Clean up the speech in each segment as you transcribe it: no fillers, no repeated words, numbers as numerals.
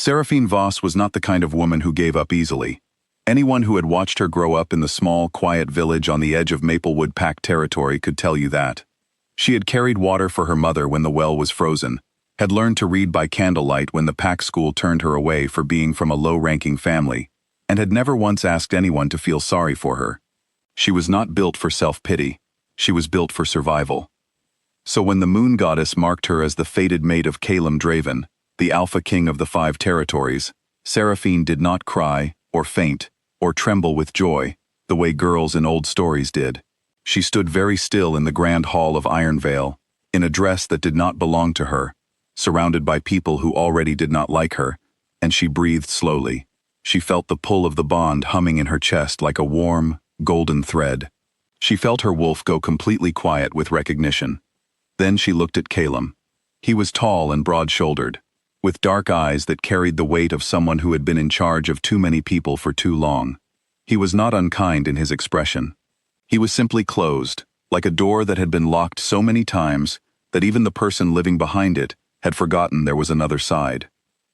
Seraphine Voss was not the kind of woman who gave up easily. Anyone who had watched her grow up in the small, quiet village on the edge of Maplewood Pack territory could tell you that. She had carried water for her mother when the well was frozen, had learned to read by candlelight when the Pack school turned her away for being from a low-ranking family, and had never once asked anyone to feel sorry for her. She was not built for self-pity. She was built for survival. So when the moon goddess marked her as the fated mate of Calum Draven, the Alpha King of the 5 territories, Seraphine did not cry, or faint, or tremble with joy, the way girls in old stories did. She stood very still in the grand hall of Ironvale, in a dress that did not belong to her, surrounded by people who already did not like her, and she breathed slowly. She felt the pull of the bond humming in her chest like a warm, golden thread. She felt her wolf go completely quiet with recognition. Then she looked at Calum. He was tall and broad-shouldered, with dark eyes that carried the weight of someone who had been in charge of too many people for too long. He was not unkind in his expression. He was simply closed, like a door that had been locked so many times that even the person living behind it had forgotten there was another side.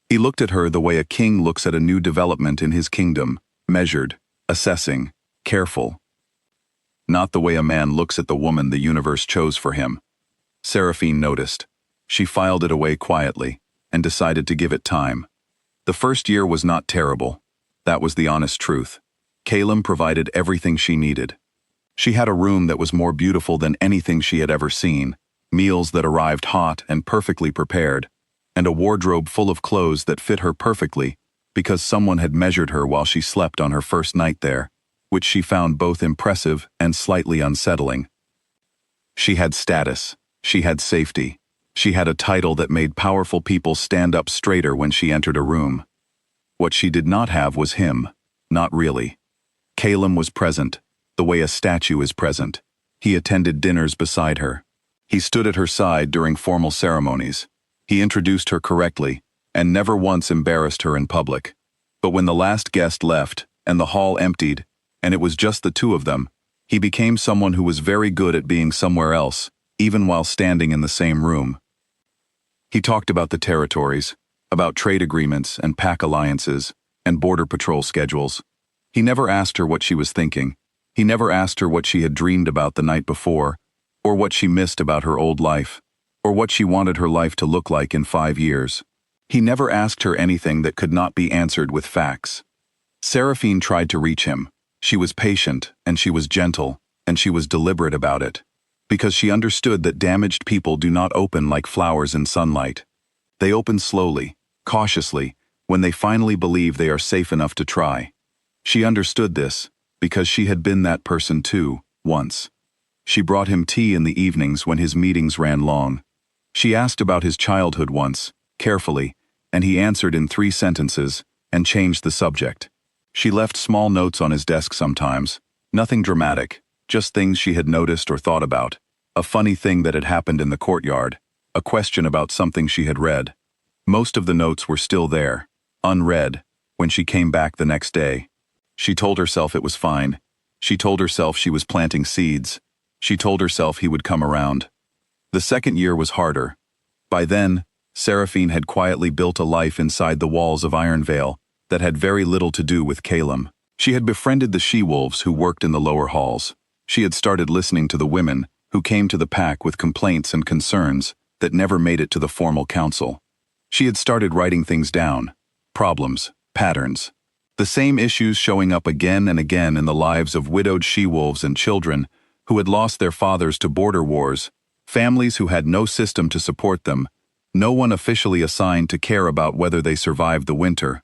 He looked at her the way a king looks at a new development in his kingdom, measured, assessing, careful. Not the way a man looks at the woman the universe chose for him. Seraphine noticed. She filed it away quietly, and decided to give it time. The first year was not terrible. That was the honest truth. Calum provided everything she needed. She had a room that was more beautiful than anything she had ever seen, meals that arrived hot and perfectly prepared, and a wardrobe full of clothes that fit her perfectly because someone had measured her while she slept on her first night there, which she found both impressive and slightly unsettling. She had status. She had safety. She had a title that made powerful people stand up straighter when she entered a room. What she did not have was him. Not really. Calum was present, the way a statue is present. He attended dinners beside her. He stood at her side during formal ceremonies. He introduced her correctly, and never once embarrassed her in public. But when the last guest left, and the hall emptied, and it was just the two of them, he became someone who was very good at being somewhere else, even while standing in the same room. He talked about the territories, about trade agreements and pack alliances, and border patrol schedules. He never asked her what she was thinking. He never asked her what she had dreamed about the night before, or what she missed about her old life, or what she wanted her life to look like in 5 years. He never asked her anything that could not be answered with facts. Seraphine tried to reach him. She was patient, and she was gentle, and she was deliberate about it, because she understood that damaged people do not open like flowers in sunlight. They open slowly, cautiously, when they finally believe they are safe enough to try. She understood this, because she had been that person too, once. She brought him tea in the evenings when his meetings ran long. She asked about his childhood once, carefully, and he answered in 3 sentences, and changed the subject. She left small notes on his desk sometimes, nothing dramatic, just things she had noticed or thought about, a funny thing that had happened in the courtyard, a question about something she had read. Most of the notes were still there, unread, when she came back the next day. She told herself it was fine. She told herself she was planting seeds. She told herself he would come around. The second year was harder. By then, Seraphine had quietly built a life inside the walls of Ironvale that had very little to do with Calum. She had befriended the she-wolves who worked in the lower halls. She had started listening to the women who came to the pack with complaints and concerns that never made it to the formal council. She had started writing things down, problems, patterns, the same issues showing up again and again in the lives of widowed she-wolves and children who had lost their fathers to border wars, families who had no system to support them, no one officially assigned to care about whether they survived the winter.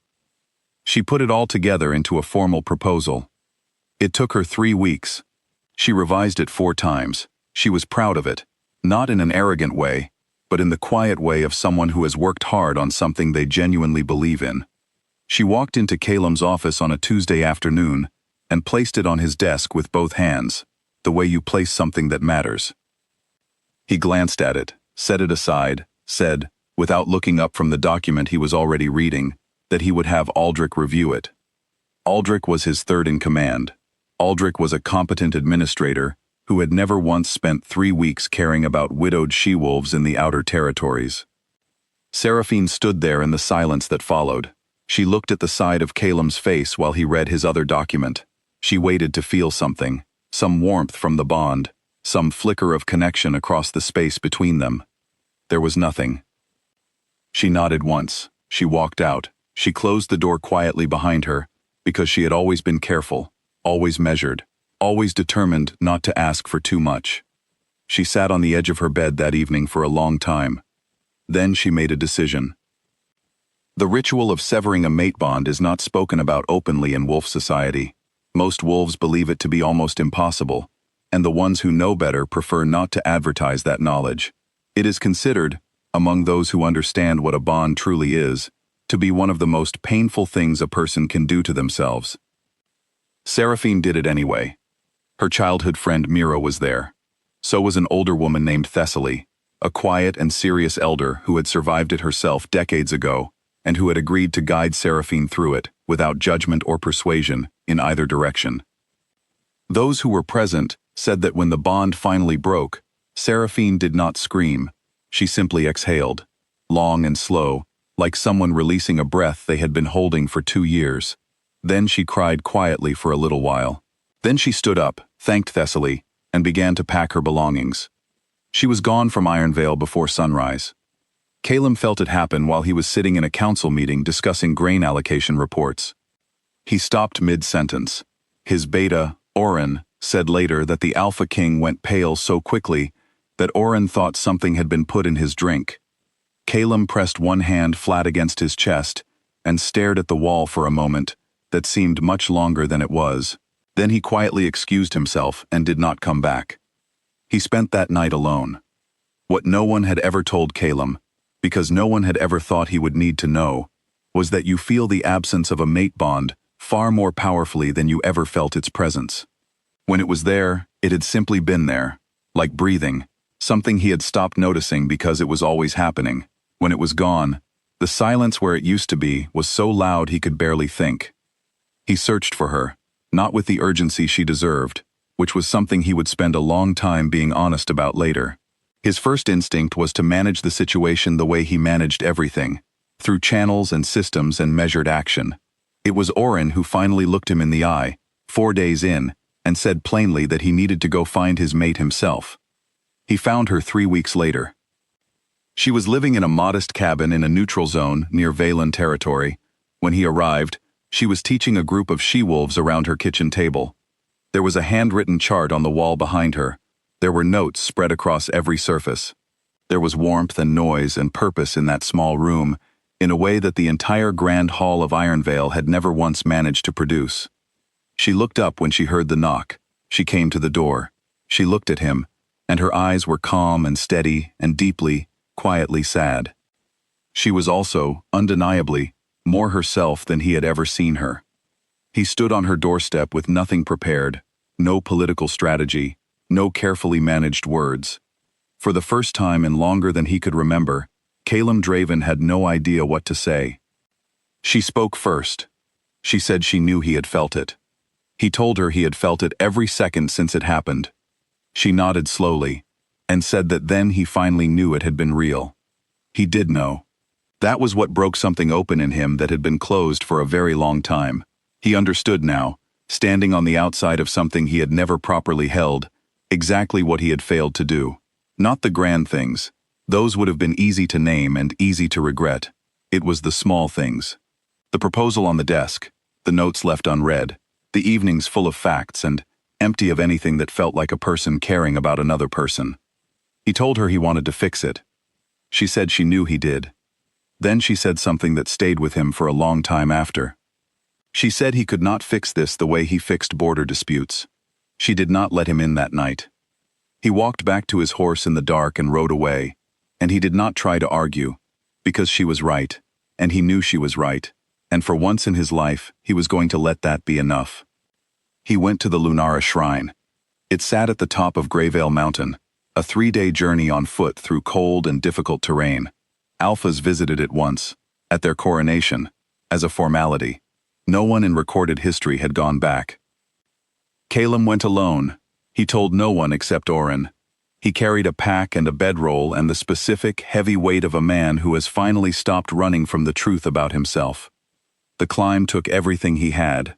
She put it all together into a formal proposal. It took her 3 weeks. She revised it 4 times. She was proud of it, not in an arrogant way, but in the quiet way of someone who has worked hard on something they genuinely believe in. She walked into Calum's office on a Tuesday afternoon and placed it on his desk with both hands, the way you place something that matters. He glanced at it, set it aside, said, without looking up from the document he was already reading, that he would have Aldrich review it. Aldrich was his third in command. Aldrich was a competent administrator who had never once spent 3 weeks caring about widowed she-wolves in the outer territories. Seraphine stood there in the silence that followed. She looked at the side of Calem's face while he read his other document. She waited to feel something, some warmth from the bond, some flicker of connection across the space between them. There was nothing. She nodded once. She walked out. She closed the door quietly behind her, because she had always been careful, always measured, always determined not to ask for too much. She sat on the edge of her bed that evening for a long time. Then she made a decision. The ritual of severing a mate bond is not spoken about openly in wolf society. Most wolves believe it to be almost impossible, and the ones who know better prefer not to advertise that knowledge. It is considered, among those who understand what a bond truly is, to be one of the most painful things a person can do to themselves. Seraphine did it anyway. Her childhood friend Mira was there. So was an older woman named Thessaly, a quiet and serious elder who had survived it herself decades ago and who had agreed to guide Seraphine through it, without judgment or persuasion, in either direction. Those who were present said that when the bond finally broke, Seraphine did not scream. She simply exhaled, long and slow, like someone releasing a breath they had been holding for 2 years. Then she cried quietly for a little while. Then she stood up, thanked Thessaly, and began to pack her belongings. She was gone from Ironvale before sunrise. Calem felt it happen while he was sitting in a council meeting discussing grain allocation reports. He stopped mid-sentence. His beta, Oren, said later that the Alpha King went pale so quickly that Oren thought something had been put in his drink. Calem pressed one hand flat against his chest and stared at the wall for a moment that seemed much longer than it was. Then he quietly excused himself and did not come back. He spent that night alone. What no one had ever told Calem, because no one had ever thought he would need to know, was that you feel the absence of a mate bond far more powerfully than you ever felt its presence. When it was there, it had simply been there, like breathing, something he had stopped noticing because it was always happening. When it was gone, the silence where it used to be was so loud he could barely think. He searched for her, not with the urgency she deserved, which was something he would spend a long time being honest about later. His first instinct was to manage the situation the way he managed everything, through channels and systems and measured action. It was Oren who finally looked him in the eye, 4 days in, and said plainly that he needed to go find his mate himself. He found her 3 weeks later. She was living in a modest cabin in a neutral zone near Valen territory. When he arrived, she was teaching a group of she-wolves around her kitchen table. There was a handwritten chart on the wall behind her. There were notes spread across every surface. There was warmth and noise and purpose in that small room, in a way that the entire grand hall of Ironvale had never once managed to produce. She looked up when she heard the knock. She came to the door. She looked at him, and her eyes were calm and steady and deeply, quietly sad. She was also, undeniably, more herself than he had ever seen her. He stood on her doorstep with nothing prepared, no political strategy, no carefully managed words. For the first time in longer than he could remember, Calem Draven had no idea what to say. She spoke first. She said she knew he had felt it. He told her he had felt it every second since it happened. She nodded slowly, and said that then he finally knew it had been real. He did know. That was what broke something open in him that had been closed for a very long time. He understood now, standing on the outside of something he had never properly held, exactly what he had failed to do. Not the grand things. Those would have been easy to name and easy to regret. It was the small things. The proposal on the desk, the notes left unread, the evenings full of facts and empty of anything that felt like a person caring about another person. He told her he wanted to fix it. She said she knew he did. Then she said something that stayed with him for a long time after. She said he could not fix this the way he fixed border disputes. She did not let him in that night. He walked back to his horse in the dark and rode away, and he did not try to argue, because she was right, and he knew she was right, and for once in his life, he was going to let that be enough. He went to the Lunara Shrine. It sat at the top of Greyvale Mountain, a 3-day journey on foot through cold and difficult terrain. Alphas visited it once, at their coronation, as a formality. No one in recorded history had gone back. Calem went alone. He told no one except Oren. He carried a pack and a bedroll and the specific, heavy weight of a man who has finally stopped running from the truth about himself. The climb took everything he had.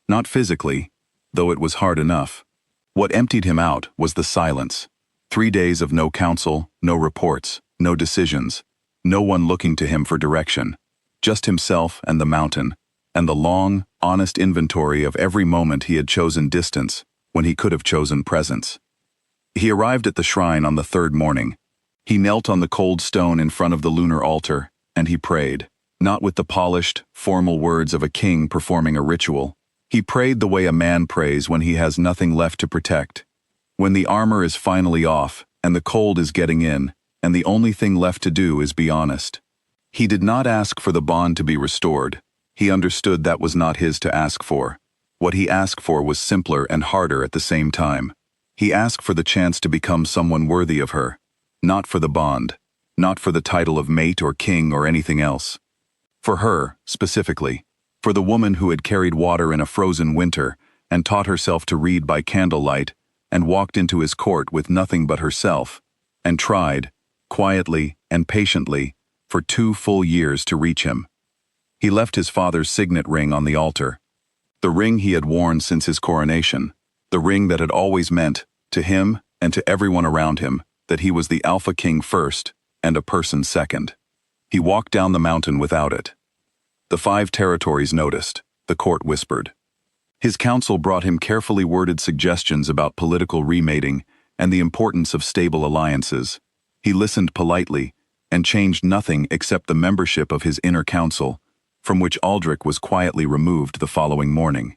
Not physically, though it was hard enough. What emptied him out was the silence. 3 days of no counsel, no reports, no decisions, no one looking to him for direction. Just himself and the mountain, and the long, honest inventory of every moment he had chosen distance when he could have chosen presence. He arrived at the shrine on the third morning. He knelt on the cold stone in front of the lunar altar, and he prayed, not with the polished, formal words of a king performing a ritual. He prayed the way a man prays when he has nothing left to protect. When the armor is finally off, and the cold is getting in, and the only thing left to do is be honest. He did not ask for the bond to be restored. He understood that was not his to ask for. What he asked for was simpler and harder at the same time. He asked for the chance to become someone worthy of her. Not for the bond. Not for the title of mate or king or anything else. For her, specifically. For the woman who had carried water in a frozen winter and taught herself to read by candlelight and walked into his court with nothing but herself, and tried, quietly and patiently, for 2 full years to reach him. He left his father's signet ring on the altar. The ring he had worn since his coronation. The ring that had always meant, to him and to everyone around him, that he was the Alpha King first and a person second. He walked down the mountain without it. The 5 territories noticed, the court whispered. His counsel brought him carefully worded suggestions about political remating and the importance of stable alliances. He listened politely and changed nothing except the membership of his inner council, from which Aldrich was quietly removed the following morning.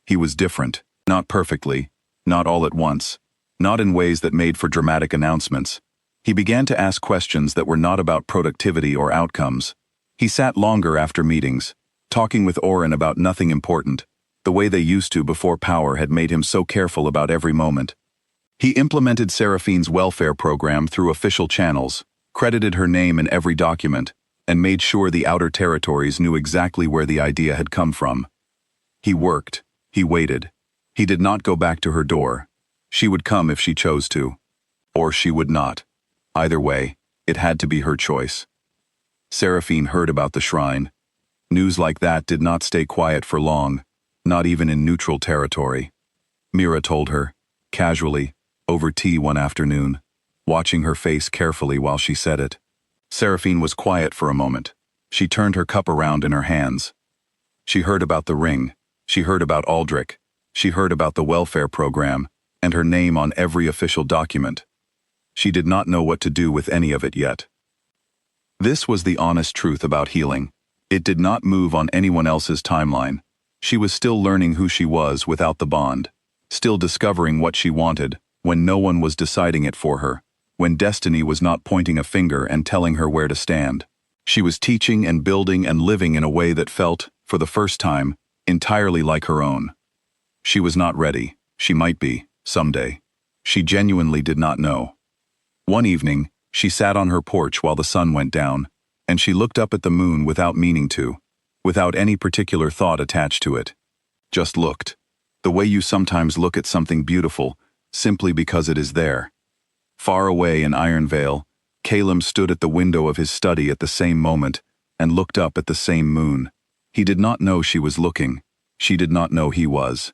He was different, not perfectly, not all at once, not in ways that made for dramatic announcements. He began to ask questions that were not about productivity or outcomes. He sat longer after meetings, talking with Oren about nothing important, the way they used to before power had made him so careful about every moment. He implemented Seraphine's welfare program through official channels, credited her name in every document, and made sure the outer territories knew exactly where the idea had come from. He worked. He waited. He did not go back to her door. She would come if she chose to. Or she would not. Either way, it had to be her choice. Seraphine heard about the shrine. News like that did not stay quiet for long, not even in neutral territory. Mira told her, casually, over tea one afternoon, watching her face carefully while she said it. Seraphine was quiet for a moment. She turned her cup around in her hands. She heard about the ring. She heard about Aldrich. She heard about the welfare program, and her name on every official document. She did not know what to do with any of it yet. This was the honest truth about healing. It did not move on anyone else's timeline. She was still learning who she was without the bond, still discovering what she wanted when no one was deciding it for her, when destiny was not pointing a finger and telling her where to stand. She was teaching and building and living in a way that felt, for the first time, entirely like her own. She was not ready. She might be, someday. She genuinely did not know. One evening, she sat on her porch while the sun went down, and she looked up at the moon without meaning to, without any particular thought attached to it. Just looked. The way you sometimes look at something beautiful, simply because it is there. Far away in Ironvale, Caleb stood at the window of his study at the same moment and looked up at the same moon. He did not know she was looking. She did not know he was.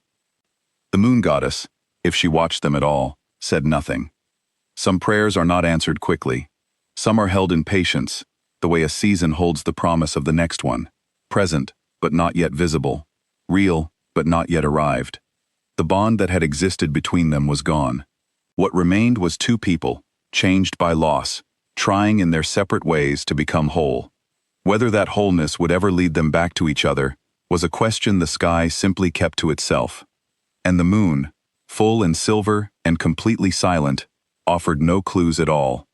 The moon goddess, if she watched them at all, said nothing. Some prayers are not answered quickly. Some are held in patience, the way a season holds the promise of the next one, present but not yet visible, real but not yet arrived. The bond that had existed between them was gone. What remained was 2 people, changed by loss, trying in their separate ways to become whole. Whether that wholeness would ever lead them back to each other was a question the sky simply kept to itself. And the moon, full and silver and completely silent, offered no clues at all.